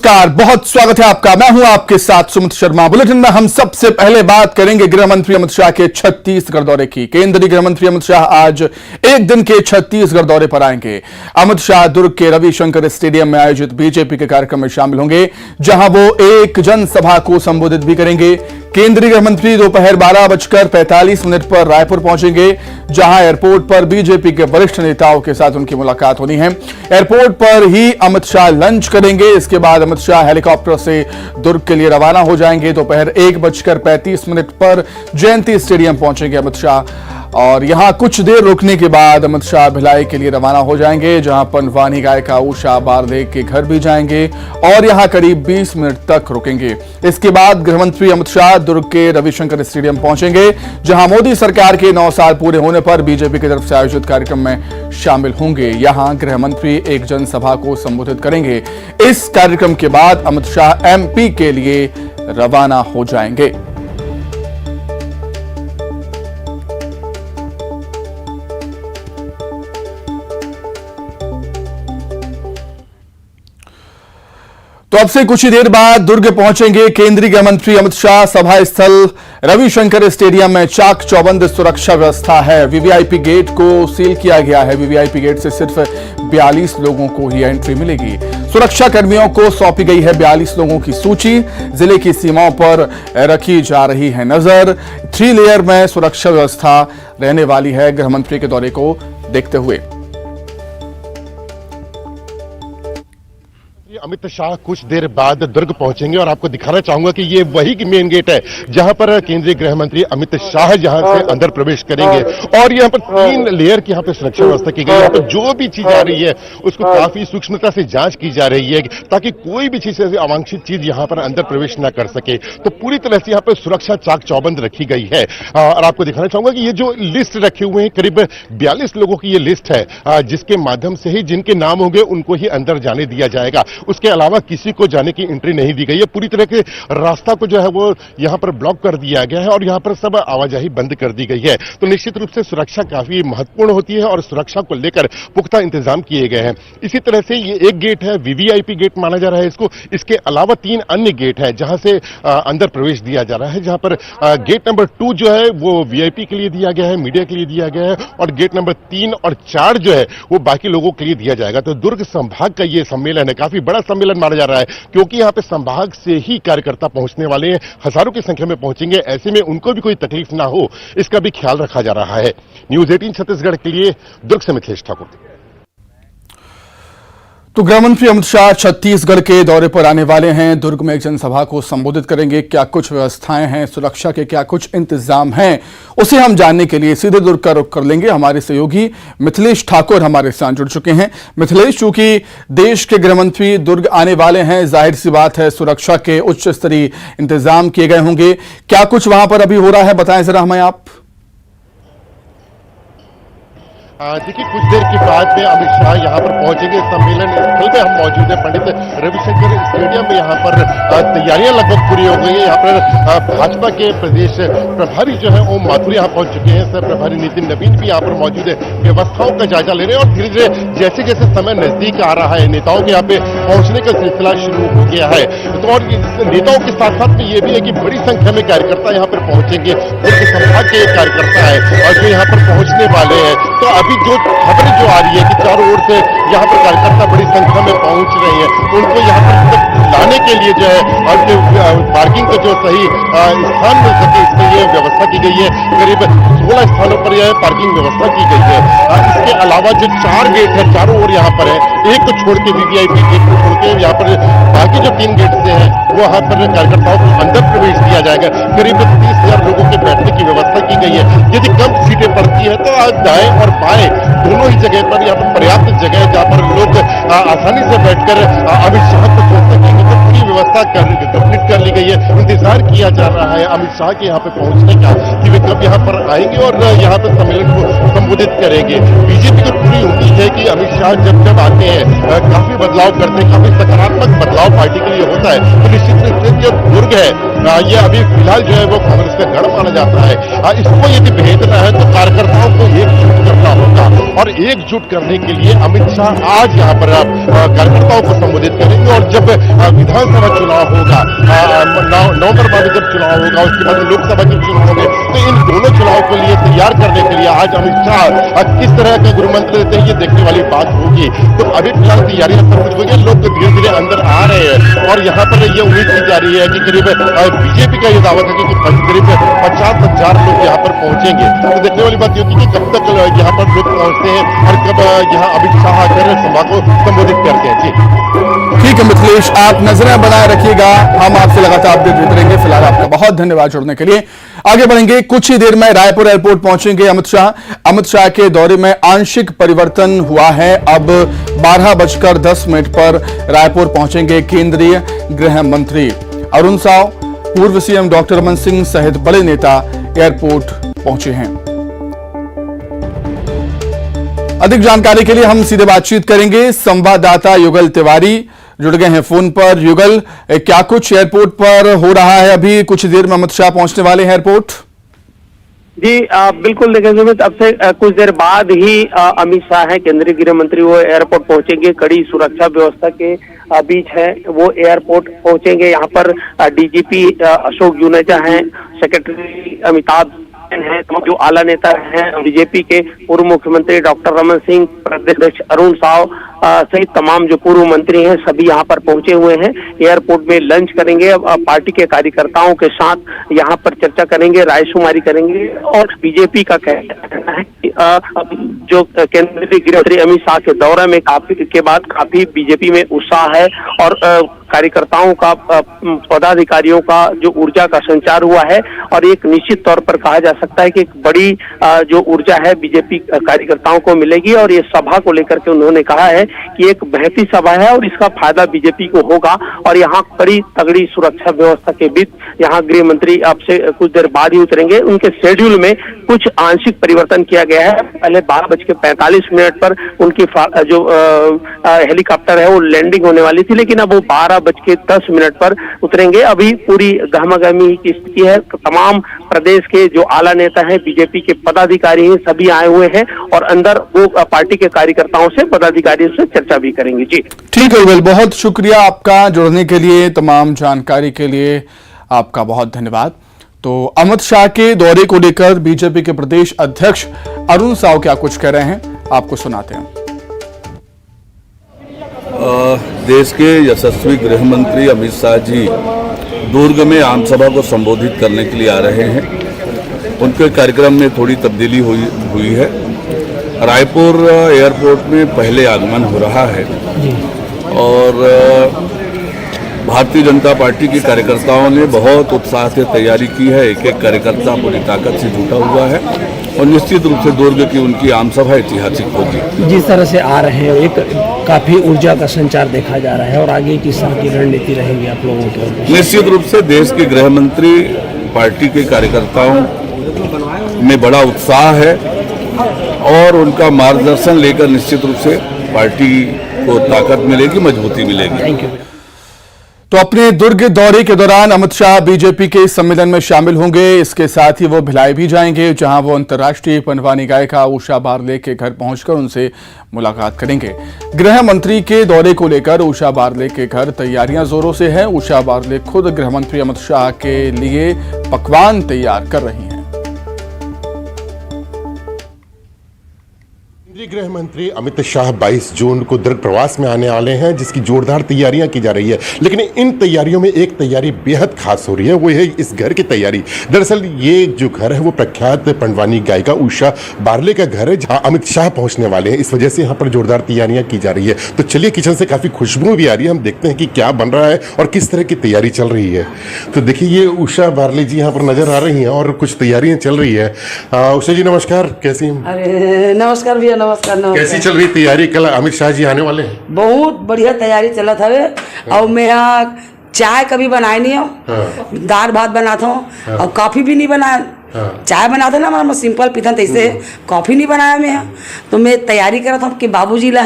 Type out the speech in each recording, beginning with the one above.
नमस्कार, बहुत स्वागत है आपका। मैं हूं आपके साथ सुमित शर्मा। बुलेटिन में हम सबसे पहले बात करेंगे गृह मंत्री अमित शाह के छत्तीसगढ़ दौरे की। केंद्रीय गृह मंत्री अमित शाह आज एक दिन के छत्तीसगढ़ दौरे पर आएंगे। अमित शाह दुर्ग के रविशंकर स्टेडियम में आयोजित बीजेपी के कार्यक्रम में शामिल होंगे, जहां वो एक जनसभा को संबोधित भी करेंगे। केंद्रीय गृह मंत्री दोपहर 12:45 पर रायपुर पहुंचेंगे, जहां एयरपोर्ट पर बीजेपी के वरिष्ठ नेताओं के साथ उनकी मुलाकात होनी है। एयरपोर्ट पर ही अमित शाह लंच करेंगे। इसके बाद अमित शाह हेलीकॉप्टर से दुर्ग के लिए रवाना हो जाएंगे। दोपहर 1:35 पर जयंती स्टेडियम पहुंचेंगे अमित शाह और यहां कुछ देर रुकने के बाद अमित शाह भिलाई के लिए रवाना हो जाएंगे, जहां पंडवानी गायिका उषा बारदे के घर भी जाएंगे और यहां करीब 20 मिनट तक रुकेंगे। इसके बाद गृहमंत्री अमित शाह दुर्ग के रविशंकर स्टेडियम पहुंचेंगे, जहां मोदी सरकार के 9 साल पूरे होने पर बीजेपी की तरफ से आयोजित कार्यक्रम में शामिल होंगे। यहां गृहमंत्री एक जनसभा को संबोधित करेंगे। इस कार्यक्रम के बाद अमित शाह एमपी के लिए रवाना हो जाएंगे। तो अब से कुछ ही देर बाद दुर्ग पहुंचेंगे केंद्रीय गृह मंत्री अमित शाह। सभा स्थल रविशंकर स्टेडियम में चाक चौबंद सुरक्षा व्यवस्था है। वीवीआईपी गेट को सील किया गया है। वीवीआईपी गेट से सिर्फ 42 लोगों को ही एंट्री मिलेगी। सुरक्षा कर्मियों को सौंपी गई है 42 लोगों की सूची। जिले की सीमाओं पर रखी जा रही है नजर। 3 लेयर में सुरक्षा व्यवस्था रहने वाली है गृह मंत्री के दौरे को देखते हुए। अमित शाह कुछ देर बाद दुर्ग पहुंचेंगे और आपको दिखाना चाहूंगा कि ये वही मेन गेट है जहां पर केंद्रीय गृह मंत्री अमित शाह जहां से अंदर प्रवेश करेंगे। और यहां पर 3 लेयर की यहां पर सुरक्षा व्यवस्था की गई है। यहां पर जो भी चीज आ रही है उसको काफी सूक्ष्मता से जांच की जा रही है ताकि कोई भी चीज ऐसी अवांछित चीज यहां पर अंदर प्रवेश न कर सके। तो पूरी तरह से यहां पर सुरक्षा चाक चौबंद रखी गई है। और आपको दिखाना चाहूंगा कि ये जो लिस्ट रखे हुए हैं, करीब 42 लोगों की ये लिस्ट है, जिसके माध्यम से ही जिनके नाम होंगे उनको ही अंदर जाने दिया जाएगा। उसके अलावा किसी को जाने की एंट्री नहीं दी गई है। पूरी तरह के रास्ता को जो है वो यहां पर ब्लॉक कर दिया गया है और यहां पर सब आवाजाही बंद कर दी गई है। तो निश्चित रूप से सुरक्षा काफी महत्वपूर्ण होती है और सुरक्षा को लेकर पुख्ता इंतजाम किए गए हैं। इसी तरह से ये एक गेट है, वीवीआईपी गेट माना जा रहा है इसको। इसके अलावा 3 अन्य गेट है जहां से अंदर प्रवेश दिया जा रहा है, जहां पर गेट नंबर 2 जो है वो वीआईपी के लिए दिया गया है, मीडिया के लिए दिया गया है, और गेट नंबर 3 और 4 जो है वो बाकी लोगों के लिए दिया जाएगा। तो दुर्ग संभाग का ये सम्मेलन है, काफी बड़ा सम्मेलन माना जा रहा है, क्योंकि यहां पे संभाग से ही कार्यकर्ता पहुंचने वाले हैं। हजारों की संख्या में पहुंचेंगे। ऐसे में उनको भी कोई तकलीफ ना हो, इसका भी ख्याल रखा जा रहा है। न्यूज़ 18 छत्तीसगढ़ के लिए दुर्ग से मिथिलेश ठाकुर। तो गृहमंत्री अमित शाह छत्तीसगढ़ के दौरे पर आने वाले हैं। दुर्ग में एक जनसभा को संबोधित करेंगे। क्या कुछ व्यवस्थाएं हैं, सुरक्षा के क्या कुछ इंतजाम हैं, उसे हम जानने के लिए सीधे दुर्ग का रुख कर लेंगे। हमारे सहयोगी मिथिलेश ठाकुर हमारे साथ जुड़ चुके हैं। मिथिलेश, चूंकि देश के गृहमंत्री दुर्ग आने वाले हैं, जाहिर सी बात है सुरक्षा के उच्च स्तरीय इंतजाम किए गए होंगे। क्या कुछ वहां पर अभी हो रहा है, बताएं जरा हमें आप। देखिए, कुछ देर के बाद में अमित शाह यहाँ पर पहुंचेंगे। सम्मेलन स्थल पे हम मौजूद है, पंडित रविशंकर स्टेडियम में। यहाँ पर तैयारियां लगभग पूरी हो गई है। यहाँ पर भाजपा के प्रदेश प्रभारी जो है ओम माथुर यहाँ पहुंच चुके हैं। सह प्रभारी नितिन नवीन भी यहाँ पर मौजूद है, व्यवस्थाओं का जायजा ले रहे हैं। और धीरे धीरे जैसे जैसे समय नजदीक आ रहा है, नेताओं के यहाँ पे पहुंचने का सिलसिला शुरू हो गया है। तो और नेताओं के साथ साथ में ये भी है कि बड़ी संख्या में कार्यकर्ता यहाँ पर पहुंचेंगे। दुर्ग संभाग के कार्यकर्ता है और जो यहाँ पर पहुंचने वाले हैं। तो अभी जो खबरें जो आ रही है कि चारों ओर से यहाँ पर कार्यकर्ता बड़ी संख्या में पहुंच रहे हैं, उनको यहाँ पर लाने के लिए जो है और पार्किंग का जो सही स्थान मिल सके, इसके लिए व्यवस्था की गई है। करीब 16 स्थानों पर यह पार्किंग व्यवस्था की गई है। इसके अलावा जो 4 गेट है चारों ओर यहाँ पर है, एक को छोड़ के वीवीआईपी गेट को छोड़ के यहाँ पर बाकी जो 3 गेट से है वो यहाँ पर कार्यकर्ताओं को अंदर प्रवेश दिया जाएगा। करीब 30,000 लोगों के बैठने की व्यवस्था की गई है। यदि कम सीटें पड़ती है तो दाएं और बाएं दोनों ही जगह पर यहाँ पर पर्याप्त जगह है जहाँ पर लोग आसानी से बैठकर अमित शाह को सुन सकेंगे। तो पूरी व्यवस्था कंप्लीट कर ली गई है। इंतजार किया जा रहा है अमित शाह के यहाँ पे पहुंचने का कि वे कब यहाँ पर आएंगे और यहाँ पे सम्मेलन को संबोधित करेंगे। बीजेपी को पूरी उम्मीद है कि अमित शाह जब आते हैं काफी बदलाव करते हैं, काफी सकारात्मक बदलाव पार्टी के लिए होता है। तो निश्चित रूप से जो दुर्ग है ये अभी फिलहाल जो है वो कांग्रेस का गढ़ माना जाता है। इसको यदि भेजना है तो कार्यकर्ताओं को एकजुट करना होगा और एकजुट करने के लिए अमित शाह आज यहाँ पर कार्यकर्ताओं को संबोधित करेंगे। और जब विधानसभा चुनाव होगा, नवंबर माह में जब चुनाव होगा, उसके बाद लोकसभा के चुनाव होंगे, तो इन दोनों चुनाव के लिए तैयार करने के लिए आज अमित शाह किस तरह का गुरु मंत्र देते हैं, ये देखने वाली बात होगी। तो अभी फिलहाल तैयारियां सब कुछ हो, लोग धीरे धीरे अंदर आ रहे हैं और यहाँ पर ये उम्मीद की जा रही है कि करीब बीजेपी का ये दावा था कि करीब 50,000 लोग यहाँ पर पहुंचेंगे। तो देखने वाली बात ये होगी कि कब तक यहाँ पर लोग पहुंचते हैं और कब यहाँ अमित शाह आकर सभा को संबोधित करते हैं। जी ठीक है मिथिलेश, आप नजरें बनाए रखिएगा, हम आपसे लगातार अपडेट देते रहेंगे। फिलहाल आपका बहुत धन्यवाद जुड़ने के लिए। आगे बढ़ेंगे, कुछ ही देर में रायपुर एयरपोर्ट पहुंचेंगे अमित शाह। अमित शाह के दौरे में आंशिक परिवर्तन हुआ है। अब 12:10 पर रायपुर पहुंचेंगे केंद्रीय गृह मंत्री अरुण साव। पूर्व सीएम डॉक्टर रमन सिंह सहित बड़े नेता एयरपोर्ट पहुंचे हैं। अधिक जानकारी के लिए हम सीधे बातचीत करेंगे। संवाददाता युगल तिवारी जुड़ गए हैं फोन पर। युगल, क्या कुछ एयरपोर्ट पर हो रहा है? अभी कुछ देर में अमित शाह पहुंचने वाले हैं एयरपोर्ट। जी बिल्कुल देखें सुमित, अब से कुछ देर बाद ही अमित शाह है केंद्रीय गृह मंत्री, वो एयरपोर्ट पहुंचेंगे। कड़ी सुरक्षा व्यवस्था के बीच है वो एयरपोर्ट पहुंचेंगे। यहाँ पर डीजीपी अशोक जुनेजा हैं, सेक्रेटरी अमिताभ हैं, जो आला नेता हैं बीजेपी के, पूर्व मुख्यमंत्री डॉक्टर रमन सिंह, प्रदेश अध्यक्ष अरुण साव सहित तमाम जो पूर्व मंत्री हैं सभी यहाँ पर पहुंचे हुए हैं। एयरपोर्ट में लंच करेंगे, पार्टी के कार्यकर्ताओं के साथ यहाँ पर चर्चा करेंगे, रायशुमारी करेंगे। और बीजेपी का कहना है कि जो केंद्रीय गृह मंत्री अमित शाह के दौरे में के बाद काफी बीजेपी में उत्साह है और कार्यकर्ताओं का, पदाधिकारियों का जो ऊर्जा का संचार हुआ है और एक निश्चित तौर पर कहा जा सकता है कि एक बड़ी जो ऊर्जा है बीजेपी कार्यकर्ताओं को मिलेगी। और ये सभा को लेकर के उन्होंने कहा है कि एक बहती सभा है और इसका फायदा बीजेपी को होगा। और यहाँ कड़ी तगड़ी सुरक्षा व्यवस्था के बीच यहाँ गृह मंत्री अब से कुछ देर बाद ही उतरेंगे। उनके शेड्यूल में कुछ आंशिक परिवर्तन किया गया है। पहले 12:45 पर उनकी जो हेलीकॉप्टर है वो लैंडिंग होने वाली थी, लेकिन अब वो 12:10 पर उतरेंगे। अभी पूरी गहमागहमी की स्थिति है। तमाम प्रदेश के जो आला नेता हैं, बीजेपी के पदाधिकारी हैं, सभी आए हुए हैं और अंदर वो पार्टी के कार्यकर्ताओं से, पदाधिकारियों से चर्चा भी करेंगे। जी ठीक है वेल, बहुत शुक्रिया आपका जुड़ने के लिए, तमाम जानकारी के लिए आपका बहुत धन्यवाद। तो अमित शाह के दौरे को लेकर बीजेपी के प्रदेश अध्यक्ष अरुण साव क्या कुछ कह रहे हैं, आपको सुनाते हैं। देश के यशस्वी गृह मंत्री अमित शाह जी दुर्ग में आम सभा को संबोधित करने के लिए आ रहे हैं। उनके कार्यक्रम में थोड़ी तब्दीली हुई है। रायपुर एयरपोर्ट में पहले आगमन हो रहा है और भारतीय जनता पार्टी के कार्यकर्ताओं ने बहुत उत्साह से तैयारी की है। एक एक कार्यकर्ता पूरी ताकत से जुटा हुआ है और निश्चित रूप से दुर्ग की उनकी आम सभा ऐतिहासिक होगी। जिस तरह से आ रहे हैं, एक काफी ऊर्जा का संचार देखा जा रहा है और आगे किस तरह की रणनीति रहेगी आप लोगों की? निश्चित रूप से देश के गृह मंत्री, पार्टी के कार्यकर्ताओं में बड़ा उत्साह है और उनका मार्गदर्शन लेकर निश्चित रूप से पार्टी को ताकत मिलेगी, मजबूती मिलेगी। Thank you. तो अपने दुर्ग दौरे के दौरान अमित शाह बीजेपी के सम्मेलन में शामिल होंगे। इसके साथ ही वो भिलाई भी जाएंगे, जहां वो अंतर्राष्ट्रीय पंडवानी गायिका उषा बारले के घर पहुंचकर उनसे मुलाकात करेंगे। गृह मंत्री के दौरे को लेकर उषा बारले के घर तैयारियां जोरों से हैं। उषा बारले खुद गृह मंत्री अमित शाह के लिए पकवान तैयार कर रही हैं। केंद्रीय गृह मंत्री अमित शाह 22 जून को दुर्ग प्रवास में आने वाले हैं, जिसकी जोरदार तैयारियां की जा रही है। लेकिन इन तैयारियों में एक तैयारी बेहद खास हो रही है, वो है इस घर की तैयारी। दरअसल ये जो घर है वो प्रख्यात पंडवानी गायिका उषा बारले का घर है, जहां अमित शाह पहुंचने वाले हैं। इस वजह से यहाँ पर जोरदार तैयारियां की जा रही है। तो चलिए, किचन से काफी खुशबू भी आ रही है, हम देखते हैं कि क्या बन रहा है और किस तरह की तैयारी चल रही है। तो देखिए, ये उषा बारले जी यहाँ पर नजर आ रही हैं और कुछ तैयारियां चल रही है। उषा जी नमस्कार, कैसी हैं? अरे नमस्कार भैया, नमस्कार। कैसी चल रही तैयारी? कल अमित शाह जी आने वाले हैं। बहुत बढ़िया तैयारी चला था वे। और मैं यहाँ चाय कभी बनाए नहीं हूँ, दाल भात बनाता हूँ और कॉफी भी नहीं बनाया। चाय बनाते ना हमारा सिंपल पीता था, इससे कॉफी नहीं बनाया मैं यहाँ। तो मैं तैयारी कर रहा था कि बाबूजी ला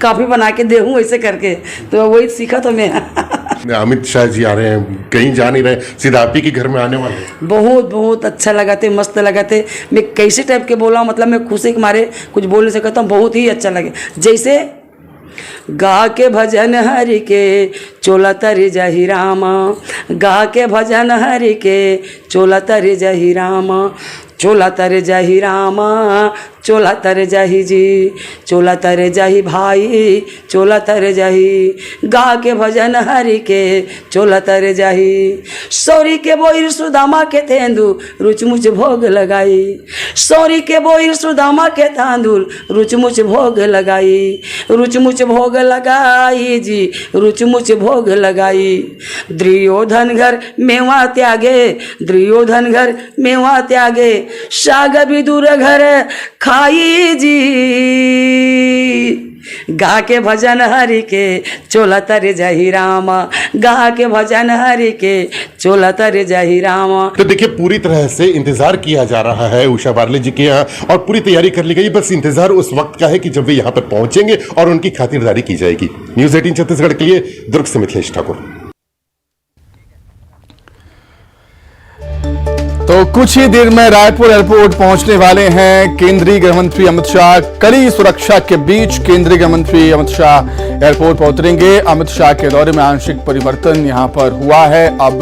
कॉफी बना के दे ऐसे करके, तो वही सीखा तो मैं। अमित शाह जी आ रहे हैं, कहीं जा नहीं रहे, सीधा आप ही के घर में आने वाले हैं। बहुत बहुत अच्छा लगा थे, मस्त लगा थे। मैं कैसे टाइप के बोला, मतलब मैं खुशी के मारे कुछ बोल नहीं सकता हूँ। बहुत ही अच्छा लगे, जैसे गा के भजन हरि के चोला तरि जहि रामा, गा के भजन हरि के चोला तरि जहि रामा, चोला तर जाही रामा, चोला तर जाही जी, चोला तर जाही भाई, चोला तर जाही, गा के भजन हरि के चोला तर जाही। सौरी के बोइर सुदामा के तेंदु रुचमुच भोग लगाई, सौरी के बोइर सुदामा के तांदुल रुचमुच भोग लगाई, रुचमुच भोग लगाई जी, रुचमुच भोग लगाई। दुर्योधन घर मेवा त्यागे, दुर्योधन घर मेवा त्यागे, साग विदुर घर खाई जी, गा के भजन हरि के चोला तर जहि रामा, गा के भजन हरि के चोला तर जहि रामा। तो देखिए, पूरी तरह से इंतजार किया जा रहा है उषा बारले जी के यहाँ, और पूरी तैयारी कर ली गई। बस इंतजार उस वक्त का है कि जब वे यहाँ पर पहुंचेंगे और उनकी खातिरदारी की जाएगी। न्यूज़ 18 छत्तीसगढ़ के लिए दुर्ग से मिथिलेश ठाकुर। तो कुछ ही देर में रायपुर एयरपोर्ट पहुंचने वाले हैं केंद्रीय गृह मंत्री अमित शाह। कड़ी सुरक्षा के बीच केंद्रीय गृह मंत्री अमित शाह एयरपोर्ट पर उतरेंगे। अमित शाह के दौरे में आंशिक परिवर्तन यहां पर हुआ है। अब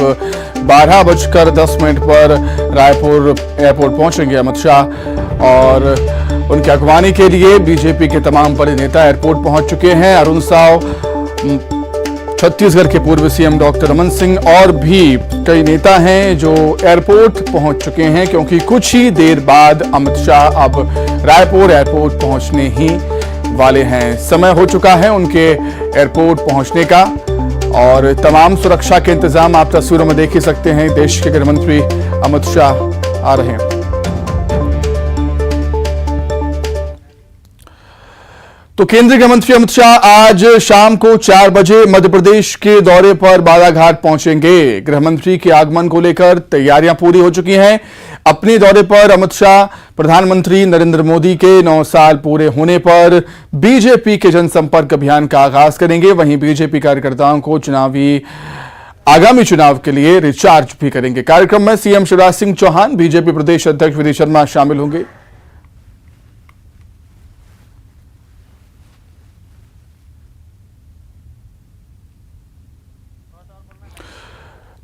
12:10 पर रायपुर एयरपोर्ट पहुंचेंगे अमित शाह, और उनकी अगवानी के लिए बीजेपी के तमाम बड़े नेता एयरपोर्ट पहुंच चुके हैं। अरुण साव, छत्तीसगढ़ के पूर्व सीएम डॉक्टर रमन सिंह और भी कई नेता हैं जो एयरपोर्ट पहुंच चुके हैं, क्योंकि कुछ ही देर बाद अमित शाह अब रायपुर एयरपोर्ट पहुंचने ही वाले हैं। समय हो चुका है उनके एयरपोर्ट पहुंचने का, और तमाम सुरक्षा के इंतजाम आप तस्वीरों में देख ही सकते हैं। देश के गृह मंत्री अमित शाह आ रहे हैं। तो केंद्रीय गृह मंत्री अमित शाह आज शाम को 4 बजे मध्य प्रदेश के दौरे पर बालाघाट पहुंचेंगे। गृह मंत्री के आगमन को लेकर तैयारियां पूरी हो चुकी हैं। अपने दौरे पर अमित शाह प्रधानमंत्री नरेंद्र मोदी के 9 साल पूरे होने पर बीजेपी के जनसंपर्क अभियान का आगाज करेंगे। वहीं बीजेपी कार्यकर्ताओं को आगामी चुनाव के लिए रिचार्ज भी करेंगे। कार्यक्रम में सीएम शिवराज सिंह चौहान, बीजेपी प्रदेश अध्यक्ष विनय शर्मा शामिल होंगे।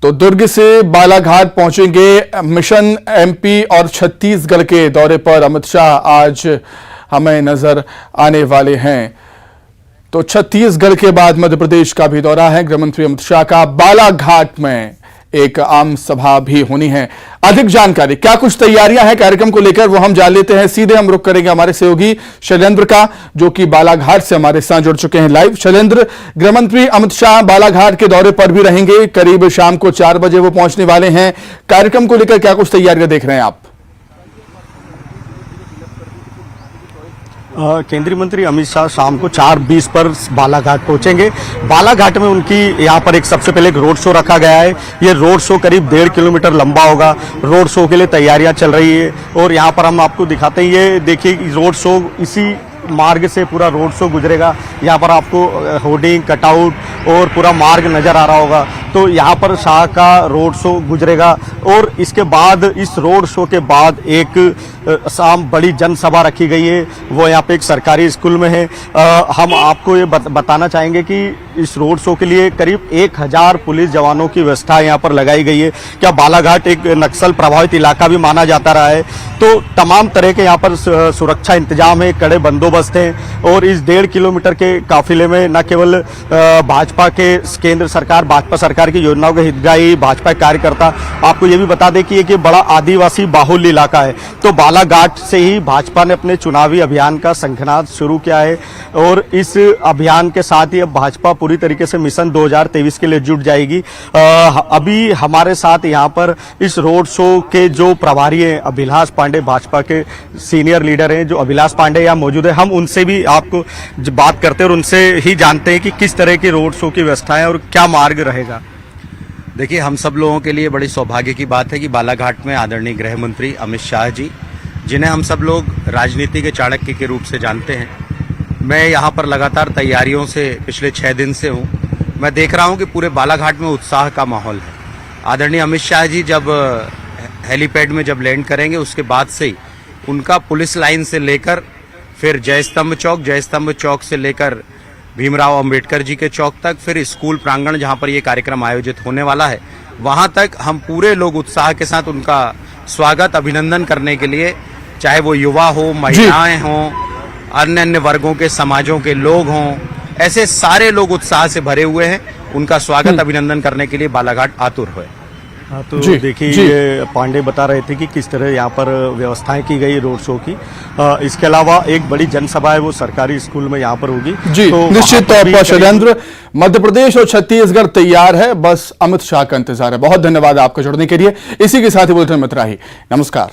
तो दुर्ग से बालाघाट पहुंचेंगे। मिशन एमपी और छत्तीसगढ़ के दौरे पर अमित शाह आज हमें नजर आने वाले हैं। तो छत्तीसगढ़ के बाद मध्य प्रदेश का भी दौरा है गृह मंत्री अमित शाह का। बालाघाट में एक आम सभा भी होनी है। अधिक जानकारी, क्या कुछ तैयारियां हैं कार्यक्रम को लेकर, वो हम जान लेते हैं। सीधे हम रुख करेंगे हमारे सहयोगी शैलेंद्र का, जो कि बालाघाट से हमारे साथ जुड़ चुके हैं लाइव। शैलेंद्र, गृह मंत्री अमित शाह बालाघाट के दौरे पर भी रहेंगे। करीब शाम को 4 बजे वो पहुंचने वाले हैं। कार्यक्रम को लेकर क्या कुछ तैयारियां देख रहे हैं आप? केंद्रीय मंत्री अमित शाह शाम को 4:20 पर बालाघाट पहुंचेंगे। बालाघाट में उनकी यहाँ पर सबसे पहले एक रोड शो रखा गया है। ये रोड शो करीब 1.5 किलोमीटर लंबा होगा। रोड शो के लिए तैयारियां चल रही है, और यहाँ पर हम आपको दिखाते हैं। ये देखिए, रोड शो इसी मार्ग से पूरा रोड शो गुजरेगा। यहाँ पर आपको होर्डिंग, कटआउट और पूरा मार्ग नजर आ रहा होगा। तो यहाँ पर शाह का रोड शो गुजरेगा, और इसके बाद, इस रोड शो के बाद एक शाम बड़ी जनसभा रखी गई है। वो यहाँ पे एक सरकारी स्कूल में है। हम आपको ये बताना चाहेंगे कि इस रोड शो के लिए करीब 1000 पुलिस जवानों की व्यवस्था यहाँ पर लगाई गई है। क्या बालाघाट एक नक्सल प्रभावित इलाका भी माना जाता रहा है, तो तमाम तरह के यहाँ पर सुरक्षा इंतजाम है, कड़े बंदोबस्त हैं। और इस 1.5 किलोमीटर के काफिले में न केवल भाजपा के केंद्र सरकार, भाजपा सरकार की योजनाओं के हितग्राही, भाजपा कार्यकर्ता, आपको ये भी बता दें कि ये बड़ा आदिवासी बाहुल्य इलाका है। तो बालाघाट से ही भाजपा ने अपने चुनावी अभियान का शंखनाद शुरू किया है, और इस अभियान के साथ ही अब भाजपा पूरी तरीके से मिशन 2023 के लिए जुट जाएगी। अभी हमारे साथ यहाँ पर इस रोड शो के जो प्रभारी हैं अभिलाष पांडे, भाजपा के सीनियर लीडर हैं जो अभिलाष पांडे यहाँ मौजूद है। हम उनसे भी आपको बात करते हैं और उनसे ही जानते हैं कि किस तरह की रोड शो की व्यवस्था है और क्या मार्ग रहेगा। देखिए, हम सब लोगों के लिए बड़ी सौभाग्य की बात है कि बालाघाट में आदरणीय गृह मंत्री अमित शाह जी, जिन्हें हम सब लोग राजनीति के चाणक्य के रूप से जानते हैं, मैं यहाँ पर लगातार तैयारियों से पिछले 6 दिन से हूँ। मैं देख रहा हूं कि पूरे बालाघाट में उत्साह का माहौल है। आदरणीय अमित शाह जी जब हेलीपैड में जब लैंड करेंगे उसके बाद से ही उनका पुलिस लाइन से लेकर फिर जयस्तंभ चौक से लेकर भीमराव अंबेडकर जी के चौक तक, फिर स्कूल प्रांगण जहां पर ये कार्यक्रम आयोजित होने वाला है वहां तक हम पूरे लोग उत्साह के साथ उनका स्वागत अभिनंदन करने के लिए, चाहे वो युवा हो, महिलाएं हों, अन्य वर्गों के समाजों के लोग हों, ऐसे सारे लोग उत्साह से भरे हुए हैं। उनका स्वागत अभिनंदन करने के लिए बालाघाट आतुर हुए। हाँ, तो देखिए ये पांडे बता रहे थे कि किस तरह यहाँ पर व्यवस्थाएं की गई रोड शो की। इसके अलावा एक बड़ी जनसभा है वो सरकारी स्कूल में यहाँ पर होगी। जी तो निश्चित तौर पर शैलेंद्र, मध्य प्रदेश और छत्तीसगढ़ तैयार है, बस अमित शाह का इंतजार है। बहुत धन्यवाद आपका जुड़ने के लिए। इसी के साथ ही बुलेटिन में इतना ही। नमस्कार।